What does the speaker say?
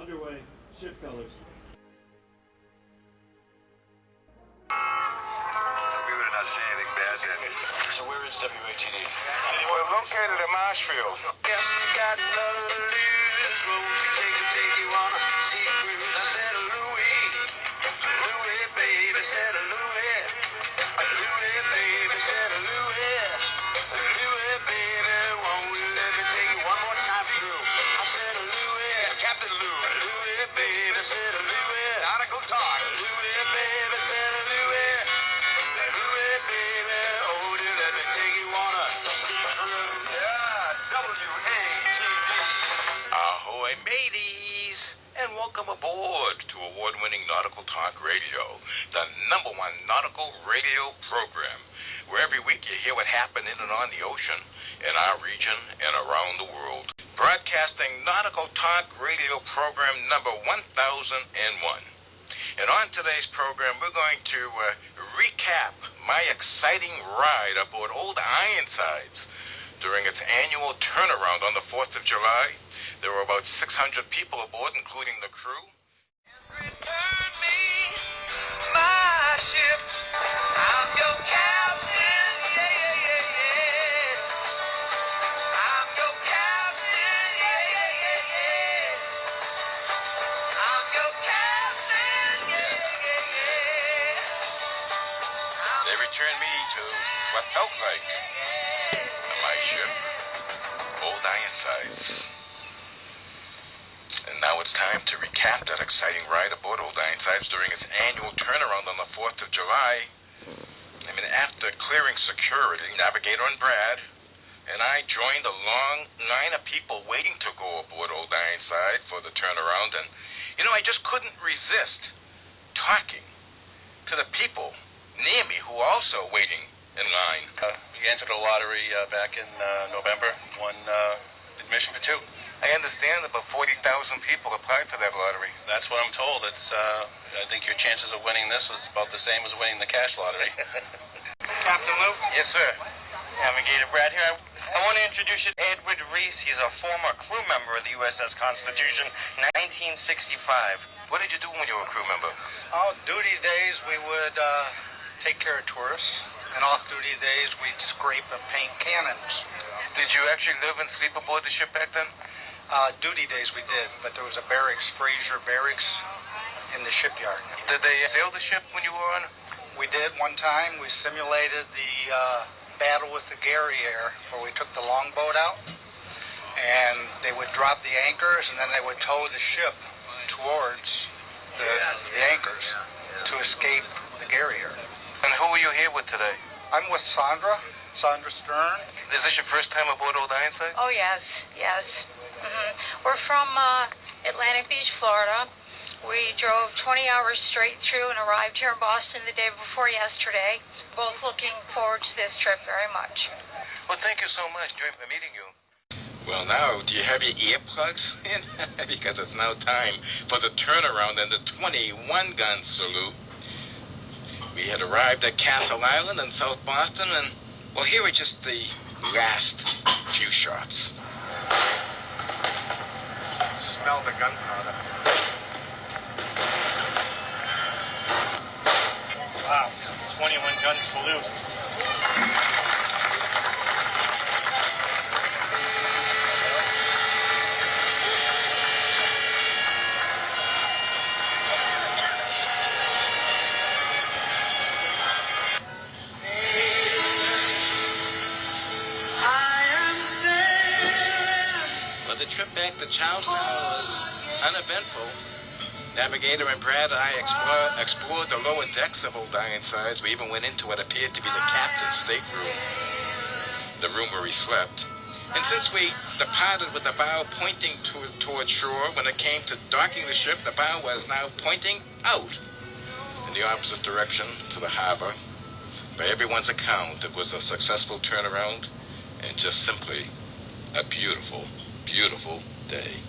Underway. Ship colors. We would not say anything bad then. So where is WATD? We're located in Marshfield. Guess you got nothing to lose. Rosie, take you on a sea cruise. I said, Louie, Louie, baby, said Louie. Louie, baby, said Louie. Louie, baby, won't you let me take you one more time through? I said, Louie, Captain Lou. Louie, baby, said Louie. Nautical talk. Louie, baby, said Louie. Louie, baby, oh, you let me take you on a sea cruise. Yeah, WATD. Ahoy, mateys, and welcome aboard to award-winning Nautical Talk Radio, the #1 nautical radio program, where every week you hear what happened in and on the ocean, in our region, and around the world. Broadcasting Nautical Talk Radio program number 1001. And on today's program, we're going to recap my exciting ride aboard Old Ironsides during its annual turnaround on the 4th of July. There were about 600 people aboard, including the crew. Return me my ship. I'm your captain. Yeah, yeah, yeah, yeah. I'm your captain. Yeah, yeah, yeah, yeah. I'm your captain. Yeah, yeah, yeah. They returned me to what felt like my ship, Old Ironsides. And now it's time to recap that exciting ride aboard Old Ironsides during its annual turnaround on the 4th of July. I mean, after clearing security, Navigator and Brad, and I joined a long line of people waiting to go aboard Old Ironside for the turnaround. And, you know, I just couldn't resist talking to the people near me who were also waiting in line. You entered a lottery back in November, won admission for 2. I understand about 40,000 people applied for that lottery. That's what I'm told. It's I think your chances of winning this was about the same as winning the cash lottery. Captain Lou? Yes, sir. Navigator Brad here. I want to introduce you to Edward Reese. He's a former crew member of the USS Constitution, 1965. What did you do when you were a crew member? Oh, duty days we would take care of tourists, and off-duty days we'd scrape and paint cannons. Did you actually live and sleep aboard the ship back then? Duty days we did, but there was a barracks, Fraser Barracks, in the shipyard. Did they sail the ship when you were on? We did one time. We simulated the battle with the Guerriere, where we took the longboat out, and they would drop the anchors, and then they would tow the ship towards the anchors to escape the Guerriere. And who are you here with today? I'm with Sandra Stern. Is this your first time aboard Old Ironside? Oh, yes. We're from Atlantic Beach, Florida. We drove 20 hours straight through and arrived here in Boston the day before yesterday. Both looking forward to this trip very much. Well, thank you so much. Enjoyed meeting you. Well, now, do you have your earplugs in? Because it's now time for the turnaround and the 21-gun salute. We had arrived at Castle Island in South Boston, and, well, here are just the last few shots. Smell the gunpowder. Wow, 21-gun salute. The trip back to Charleston was uneventful. Navigator and Brad and I explored the lower decks of Old Ironsides. We even went into what appeared to be the captain's stateroom, the room where he slept. And since we departed with the bow pointing toward shore, when it came to docking the ship, the bow was now pointing out in the opposite direction to the harbor. By everyone's account, it was a successful turnaround and just simply a beautiful day.